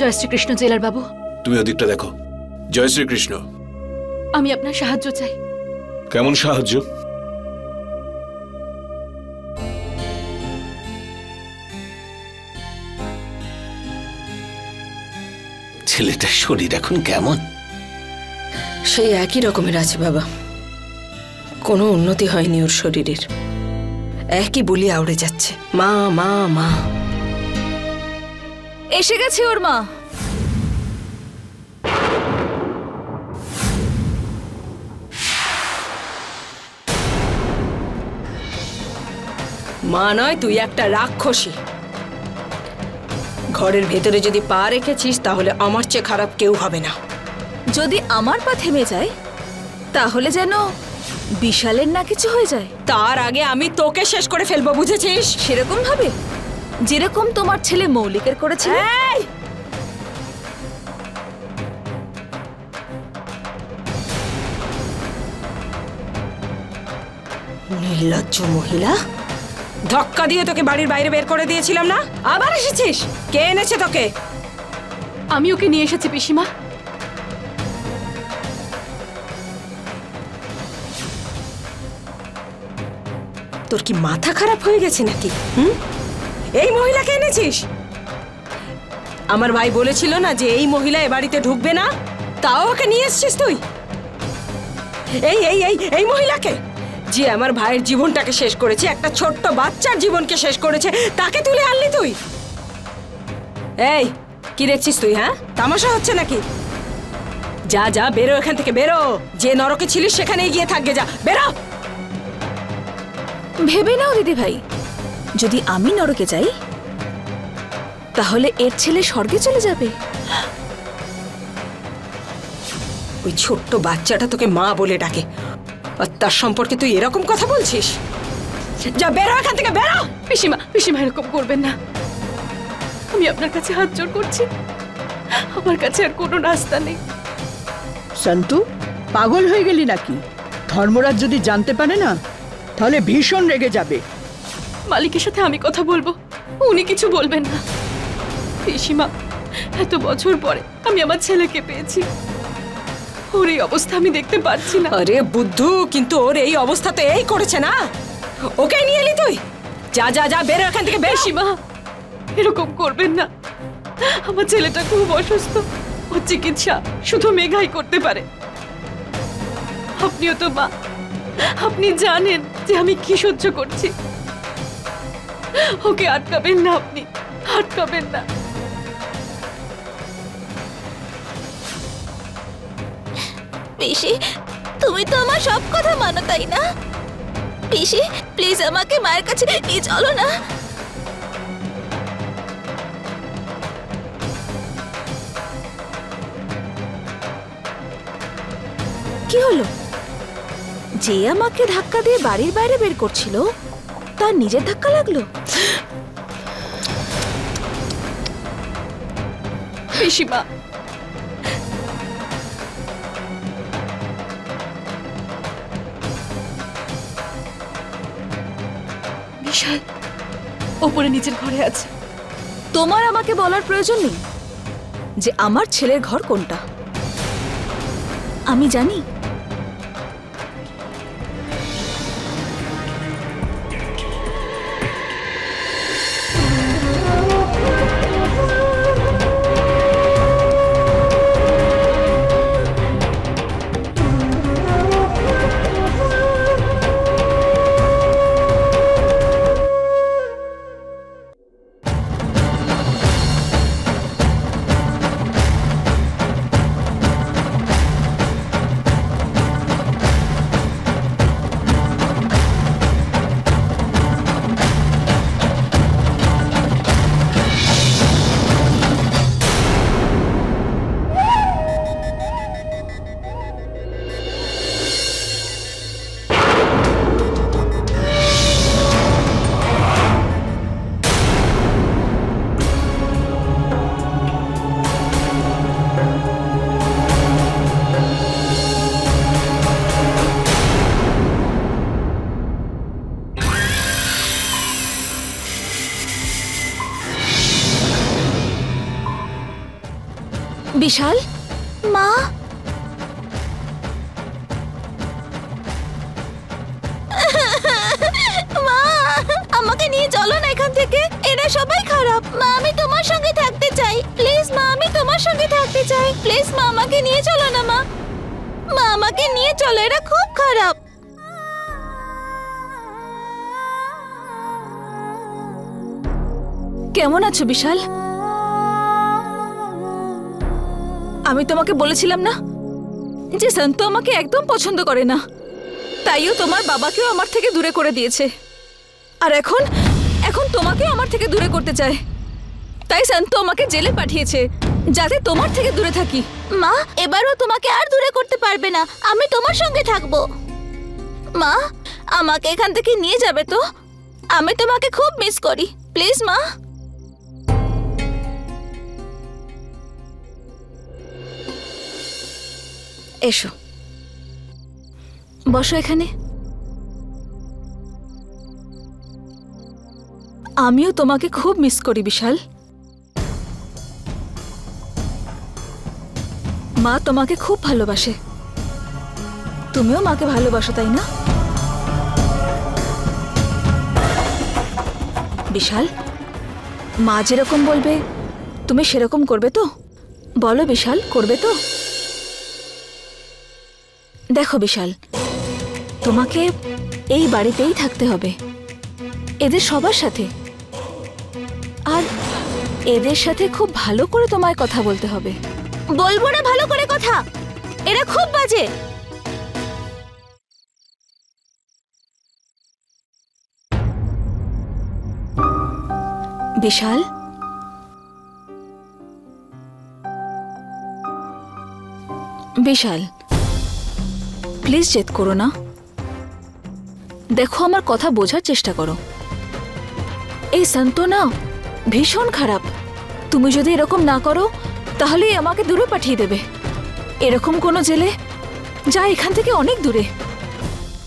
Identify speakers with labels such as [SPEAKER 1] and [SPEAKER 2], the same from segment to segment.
[SPEAKER 1] জয় শ্রীকৃষ্ণ জেলার বাবু।
[SPEAKER 2] তুমি ওদিকটা দেখো। জয় শ্রীকৃষ্ণ।
[SPEAKER 1] আমি আপনার সাহায্য চাই।
[SPEAKER 2] কেমন সাহায্য?
[SPEAKER 3] ছেলেটার শরীর এখন কেমন?
[SPEAKER 4] সেই একই রকমের আছে বাবা, কোনো উন্নতি হয়নি ওর শরীরের, একই বলি আউড়ে যাচ্ছে, মা মা মা।
[SPEAKER 1] এসে গেছে ওর মা।
[SPEAKER 4] মা নয়, তুই একটা রাক্ষসী। ঘরের ভেতরে যদি পা রেখেছিস তাহলে আমার চেয়ে খারাপ কেউ হবে না।
[SPEAKER 1] যদি আমার পা থেমে যায় তাহলে যেন বিশালের না কিছু হয়ে যায়।
[SPEAKER 4] তার আগে আমি তোকে শেষ করে ফেলবো, বুঝেছিস?
[SPEAKER 1] সেরকম ভাবে যেরকম তোমার ছেলে মৌলিকের করেছিল।
[SPEAKER 4] নির্লজ্জ মহিলা, ধাক্কা দিয়ে তোকে বাড়ির বাইরে বের করে দিয়েছিলাম না, আবার এসেছিস? কে এনেছে তোকে?
[SPEAKER 1] আমি ওকে নিয়ে এসেছি পিসিমা।
[SPEAKER 4] তোর কি মাথা খারাপ হয়ে গেছে নাকি? এই মহিলাকে এনেছিস? আমার ভাই বলেছিল না যে এই মহিলা এ বাড়িতে ঢুকবে না, তাও ওকে নিয়ে এসেছিস তুই? এই এই এই এই মহিলাকে, যে আমার ভাইয়ের জীবনটাকে শেষ করেছে, একটা ছোট্ট বাচ্চার জীবনকে শেষ করেছে, তাকে তুলে আনলি তুই? এই কি দেখছিস তুই? হ্যাঁ, তামাশা হচ্ছে নাকি? যা যা, বেরো এখান থেকে, বেরো। যে নরকে ছিলিস সেখানেই গিয়ে থাকবে, যা বেরো।
[SPEAKER 1] ভেবে নাও দিদি ভাই, যদি আমি নরকে যাই তাহলে এর ছেলে স্বর্গে চলে যাবে।
[SPEAKER 4] ওই ছোট্ট বাচ্চাটা তোকে মা বলে ডাকে, আর তার সম্পর্কে তুই এরকম কথা বলছিস? যা বেরো এখান থেকে, বেরো।
[SPEAKER 1] পিসিমা, পিসিমা এরকম করবেন না, আমি আপনার কাছে হাত জোড় করছি, আমার কাছে আর কোনো রাস্তা নেই।
[SPEAKER 5] সন্তু, পাগল হয়ে গেলি নাকি? ধর্মরাজ যদি জানতে পারে না তাহলে ভীষণ রেগে যাবে।
[SPEAKER 1] মালিকের সাথে আমি কথা বলবো, উনি কিছু বলবেন না। পিসিমা, এত বছর পরে আমি আমার ছেলেকে পেয়েছি, ওর এই অবস্থা আমি দেখতে পারছি না।
[SPEAKER 4] আরে বুদ্ধু, কিন্তু ওর এই অবস্থা তো এই করেছে না, ওকে নিয়ে এলি তুই? যা যা যা, বেরো এখান থেকে, বেরো।
[SPEAKER 1] পিসিমা এরকম করবেন না, আমার ছেলেটা খুব অসুস্থ, ওর চিকিৎসা শুধু মেঘাই করতে পারে। আপনিও তো মা, আপনি জানেন যে আমি কি সহ্য করছি। ওকে আটকাবেন না, আপনি আটকাবেন না।
[SPEAKER 6] পিসি, তুমি তো আমার সব কথা মানো, তাই না? পিসি প্লিজ আমাকে মায়ের কাছে নিয়ে চলো না।
[SPEAKER 1] কি হলো? যে আমাকে ধাক্কা দিয়ে বাড়ির বাইরে বের করছিল তার নিজের ধাক্কা লাগলো? পিসিমা, বিশাল ওপরে নিচের ঘরে আছে। তোমার আমাকে বলার প্রয়োজন নেই যে আমার ছেলের ঘর কোনটা, আমি জানি।
[SPEAKER 6] বিশাল, মা, মা, আমাকে নিয়ে চলো না এখান থেকে। এরা সবাই খারাপ। মা, আমি তোমার সঙ্গে থাকতে চাই। প্লিজ মা, আমি তোমার সঙ্গে থাকতে চাই। প্লিজ মা, আমাকে নিয়ে চলো না মা। মা, আমাকে নিয়ে চলো, এরা খুব খারাপ। কেমন আছো বিশাল? আমি তোমাকে বলেছিলাম না যে সন্তু আমাকে একদম পছন্দ করে না, তাইও তোমার বাবাকেও আমার থেকে দূরে করে দিয়েছে। আর এখন এখন তোমাকেও আমার থেকে দূরে করতে চায়। তাই সন্তু আমাকে জেলে পাঠিয়েছে যাতে তোমার থেকে দূরে থাকি। মা, এবারও তোমাকে আর দূরে করতে পারবে না। আমি তোমার সঙ্গে থাকবো। মা, আমাকে এখান থেকে নিয়ে যাবে তো? আমি তোমাকে খুব মিস করি। প্লিজ মা। এসো, বসো এখানে। আমিও তোমাকে খুব মিস করি বিশাল। মা তোমাকে খুব ভালোবাসে। তুমিও মাকে ভালোবাসো, তাই না? বিশাল, মা যেরকম বলবে তুমি সেরকম করবে তো? বলো বিশাল, করবে তো? দেখো বিশাল, তোমাকে এই বাড়িতেই থাকতে হবে, এদের সবার সাথে। আর এদের সাথে খুব ভালো করে তোমায় কথা বলতে হবে। বলবো না ভালো করে কথা? এরা খুব বাজে। বিশাল, বিশাল, প্লিজ জেদ করো না। দেখো, আমার কথা বোঝার চেষ্টা করো। এই সন্তু না ভীষণ খারাপ। তুমি যদি এরকম না করো তাহলে আমাকে দূরে পাঠিয়ে দেবে, এরকম কোনো জেলে যা এখান থেকে অনেক দূরে।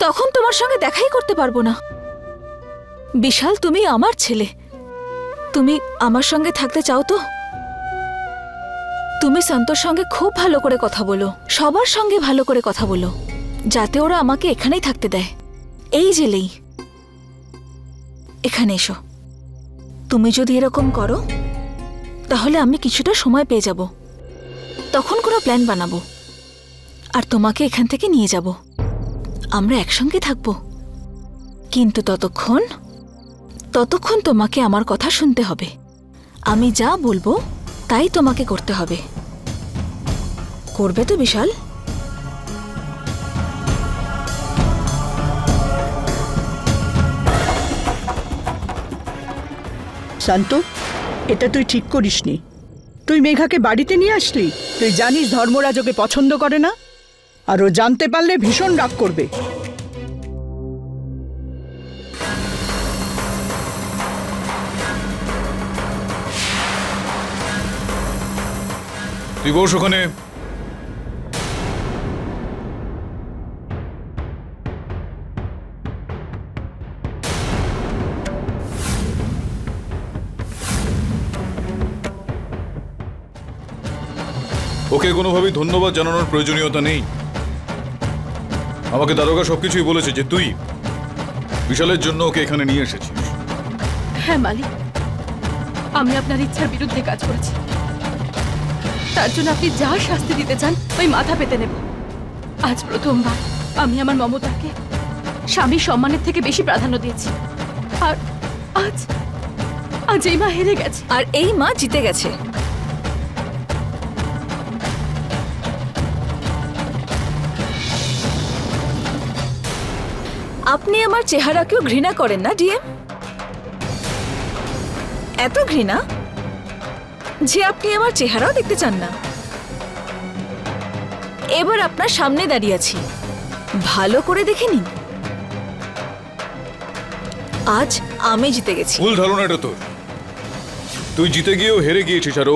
[SPEAKER 6] তখন তোমার সঙ্গে দেখাই করতে পারবো না। বিশাল, তুমি আমার ছেলে, তুমি আমার সঙ্গে থাকতে চাও তো? তুমি সন্তোর সঙ্গে খুব ভালো করে কথা বলো, সবার সঙ্গে ভালো করে কথা বলো, যাতে ওরা আমাকে এখানেই থাকতে দেয়, এই জেলেই। এখানে এসো। তুমি যদি এরকম করো তাহলে আমি কিছুটা সময় পেয়ে যাব, তখন কোনো প্ল্যান বানাবো আর তোমাকে এখান থেকে নিয়ে যাব। আমরা একসঙ্গে থাকবো। কিন্তু ততক্ষণ তোমাকে আমার কথা শুনতে হবে। আমি যা বলবো তাই তোমাকে করতে হবে। করবে তো বিশাল?
[SPEAKER 5] শান্ত, এটা তুই ঠিক করিসনি। তুই মেঘাকে বাড়িতে নিয়ে আসলি। তুই জানিস ধর্মরাজ ওকে পছন্দ করে না, আর ও জানতে পারলে ভীষণ রাগ করবে।
[SPEAKER 2] তুই বস ওখানে। ওকে কোনোভাবেই ধন্যবাদ জানানোর প্রয়োজনীয়তা নেই। আমাকে দারোগা সবকিছুই বলেছে যে তুই বিশালের জন্য ওকে এখানে নিয়ে এসেছিস।
[SPEAKER 1] হ্যাঁ মালিক, আমি আপনার ইচ্ছার বিরুদ্ধে কাজ করেছি। তার জন্য আপনি যা শাস্তি দিতে চান ওই মাথা পেতে নেব। আজ প্রথমবার আমি আমার মমতাকে স্বামীর সম্মানের থেকে বেশি প্রাধান্য দিয়েছি। আর আজ এই মা হেরে গেছে,
[SPEAKER 6] আর এই মা জিতে গেছে। আপনি আমার চেহারাকেও ঘৃণা করেন না ডিএম? এত ঘৃণা যে আপনি আমার চেহারাও দেখতে চান না। এবার আপনার সামনে দাঁড়িয়ে আছি, ভালো করে দেখে নিন। আজ আমি জিতে গেছি।
[SPEAKER 2] ভুল ধারণাটা তোর। তুই জিতে গিয়েও হেরে গিয়েছিস, আর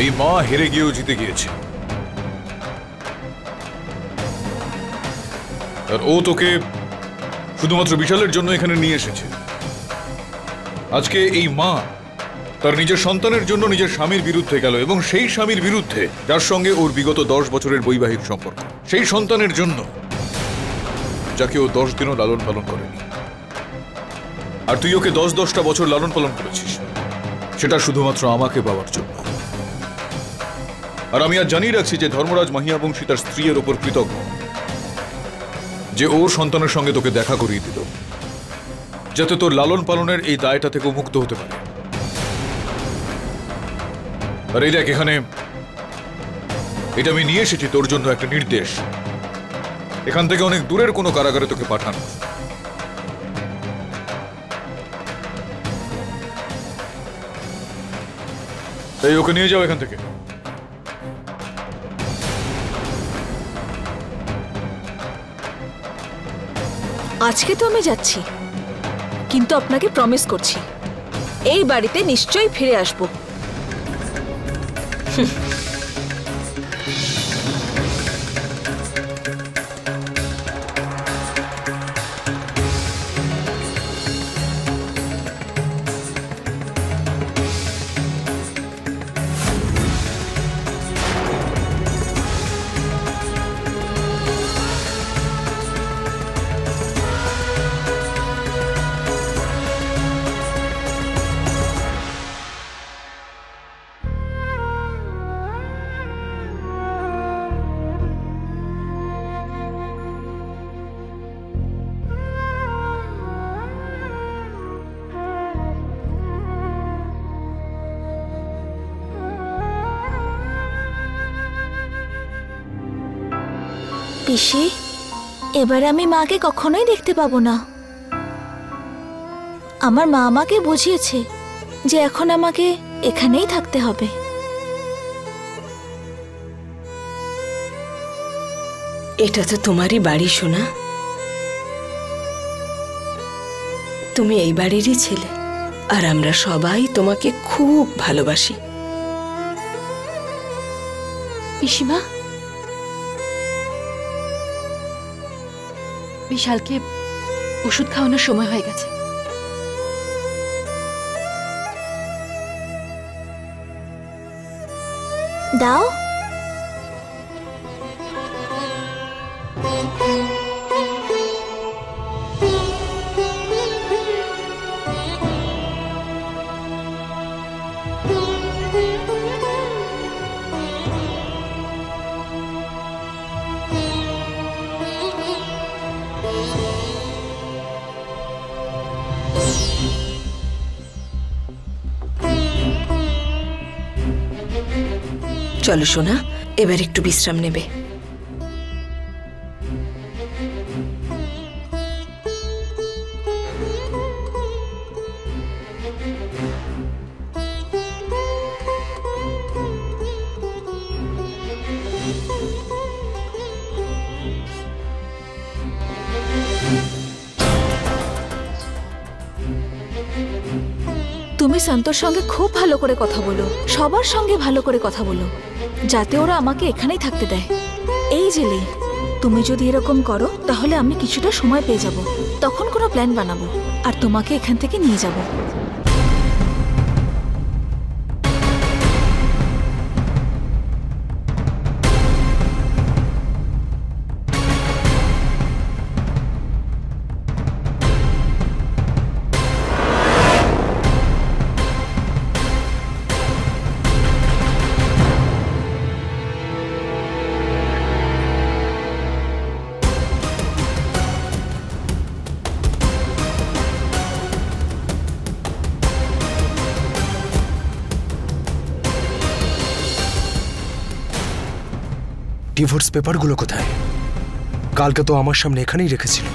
[SPEAKER 2] এই মা হেরে গিয়েও জিতে গিয়েছে। আর ও তোকে শুধুমাত্র বিশালের জন্য এখানে নিয়ে এসেছে। আজকে এই মা তার নিজের সন্তানের জন্য নিজের স্বামীর বিরুদ্ধে গেল, এবং সেই স্বামীর বিরুদ্ধে যার সঙ্গে ওর বিগত 10 বছরের বৈবাহিক সম্পর্ক, সেই সন্তানের জন্য যাকে ও 10 দিনও লালন পালন করেনি। আর তুই ওকে 10-10টা বছর লালন পালন করেছিস, সেটা শুধুমাত্র আমাকে পাওয়ার জন্য। আর আমি আজ জানিয়ে রাখছি যে ধর্মরাজ মাহিয়াবংশী তার স্ত্রীর ওপর কৃতজ্ঞ যে ওর সন্তানের সঙ্গে তোকে দেখা করিয়ে দিল, যাতে তোর লালন পালনের এই দায়টা থেকে মুক্ত হতে পারে। আর এই দেখ, এখানে এটা আমি নিয়ে এসেছি তোর জন্য একটা নির্দেশ, এখান থেকে অনেক দূরের কোনো কারাগারে তোকে পাঠানো। এই ওকে নিয়ে যাও এখান থেকে।
[SPEAKER 6] আজকে তো আমি যাচ্ছি, কিন্তু আপনাকে প্রমিস করছি এই বাড়িতে নিশ্চয়ই ফিরে আসবো। পিসি, এবার আমি মাকে কখনোই দেখতে পাবো না। আমার মা আমাকে বুঝিয়েছে যে এখন আমাকে এখানেই থাকতে হবে।
[SPEAKER 4] এটা তো তোমারই বাড়ি সোনা, তুমি এই বাড়িরই ছেলে, আর আমরা সবাই তোমাকে খুব ভালোবাসি।
[SPEAKER 1] পিসিমা, বিশালকে ওষুধ খাওয়ানোর সময় হয়ে গেছে।
[SPEAKER 6] দাও।
[SPEAKER 4] চলো সোনা, এবার একটু বিশ্রাম নেবে।
[SPEAKER 6] তুমি সন্তোর সঙ্গে খুব ভালো করে কথা বলো, সবার সঙ্গে ভালো করে কথা বলো, যাতে ওরা আমাকে এখানেই থাকতে দেয়। এই জেলে তুমি যদি এরকম করো তাহলে আমি কিছুটা সময় পেয়ে যাব, তখন কোনো প্ল্যান বানাবো আর তোমাকে এখান থেকে নিয়ে যাব।
[SPEAKER 7] ডিভোর্স পেপারগুলো কোথায়? কালকে তো আমার সামনে এখানেই রেখেছিল।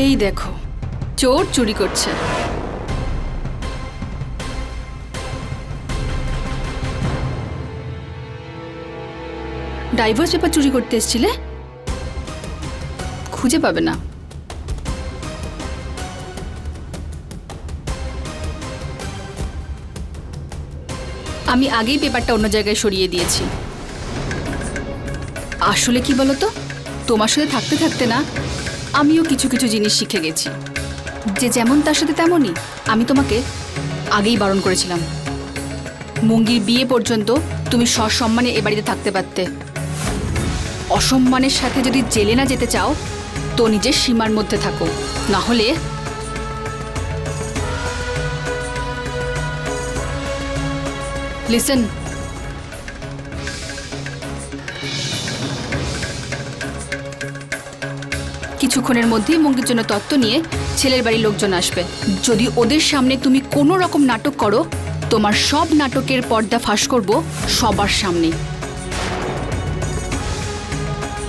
[SPEAKER 1] এই দেখো, চোর চুরি করছে। ডাইভোর্স পেপার চুরি করতে এসেছিলে? খুঁজে পাবে না। আমি আগেই পেপারটা অন্য জায়গায় সরিয়ে দিয়েছি। আসলে কি বলতো, তোমার সাথে থাকতে থাকতে না আমিও কিছু কিছু জিনিস শিখে গেছি।
[SPEAKER 8] যে যেমন তার সাথে তেমনই। আমি তোমাকে আগেই বারণ করেছিলাম, মুঙ্গির বিয়ে পর্যন্ত তুমি সসম্মানে এ বাড়িতে থাকতে পারতে। অসম্মানের সাথে যদি জেলে না যেতে চাও তো নিজের সীমার মধ্যে থাকো, না হলে লিসেন, কিছুক্ষণের মধ্যেই মুঙ্গির জন্য তত্ত্ব নিয়ে ছেলের বাড়ির লোকজন আসবে। যদি ওদের সামনে তুমি কোনো রকম নাটক করো, তোমার সব নাটকের পর্দা ফাঁস করব সবার সামনে।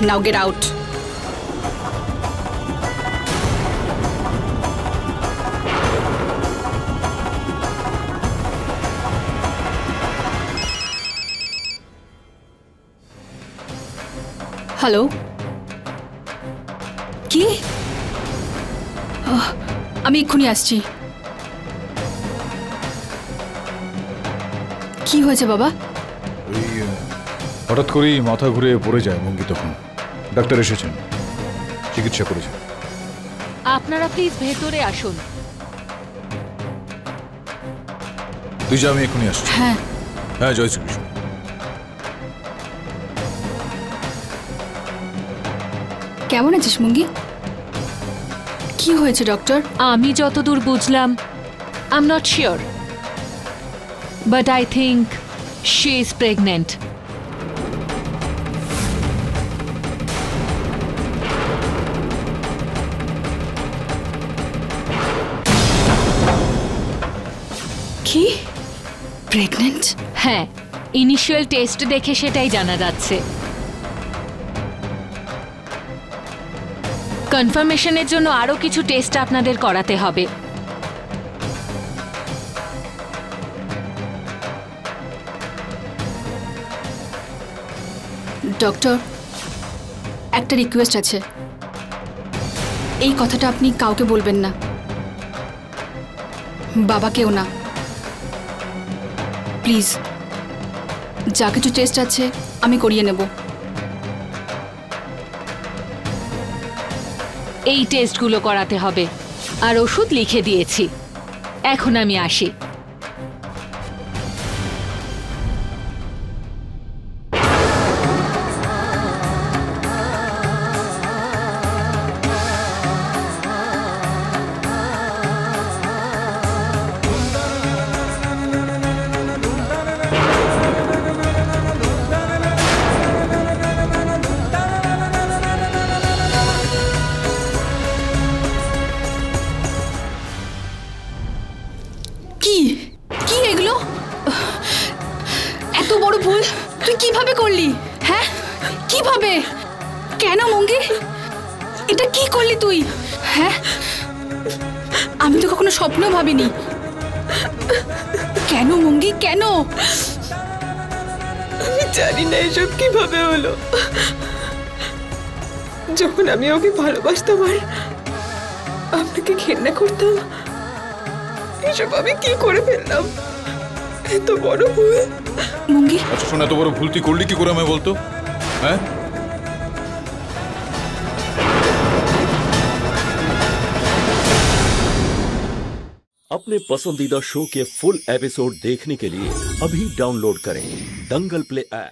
[SPEAKER 8] নাও গেট আউট। হ্যালো, কি? আমি এক্ষুনি আসছি। কি হয়েছে বাবা?
[SPEAKER 2] ওই হঠাৎ করেই মাথা ঘুরে পড়ে যায় মুঙ্গি, তখন ডাক্তার এসেছেন, চিকিৎসা করেছেন।
[SPEAKER 1] আপনারা প্লিজ ভেতরে আসুন।
[SPEAKER 2] তুই যা, আমি এখনই আসছি।
[SPEAKER 8] হ্যাঁ
[SPEAKER 2] হ্যাঁ, জয় শ্রীকৃষ্ণ।
[SPEAKER 8] কেমন আছিস মুঙ্গি? কি হয়েছে ডক্টর?
[SPEAKER 1] আমি যতদূর বুঝলাম, I am not sure, but I think she is pregnant.
[SPEAKER 8] কি? প্রেগনেন্ট?
[SPEAKER 1] হ্যাঁ, ইনিশিয়াল টেস্ট দেখে সেটাই জানা যাচ্ছে। কনফার্মেশনের জন্য আরো কিছু টেস্ট আপনাদের করাতে হবে।
[SPEAKER 8] ডক্টর, একটা রিকোয়েস্ট আছে। এই কথাটা আপনি কাউকে বলবেন না, বাবাকেও না, প্লিজ। যা কিছু টেস্ট আছে আমি করিয়ে নেব।
[SPEAKER 1] এই টেস্টগুলো করাতে হবে, আর ওষুধ লিখে দিয়েছি। এখন আমি আসি।
[SPEAKER 8] কি কি এগুলো? এত বড় ভুল তুই কিভাবে করলি? হ্যাঁ, কিভাবে? কেন মুঙ্গি, এটা কি করলি তুই? হ্যাঁ, আমি তো কখনো স্বপ্ন ভাবিনি। কেন মুঙ্গি, কেন?
[SPEAKER 4] আমি জানি না এসব কিভাবে হলো। যখন আমি ওকে ভালোবাসতাম আর আপনাকে ঘেন্না করতাম, এসব আমি কি করে ফেললাম? এত বড় ভুল।
[SPEAKER 8] মুঙ্গি,
[SPEAKER 2] আচ্ছা শোন, এত বড় ভুল তুই করলি কি করে আমায় বলতো? হ্যাঁ,
[SPEAKER 9] अपने पसंदीदा शो के फुल एपिसोड देखने के लिए अभी डाउनलोड करें दंगल प्ले ऐप।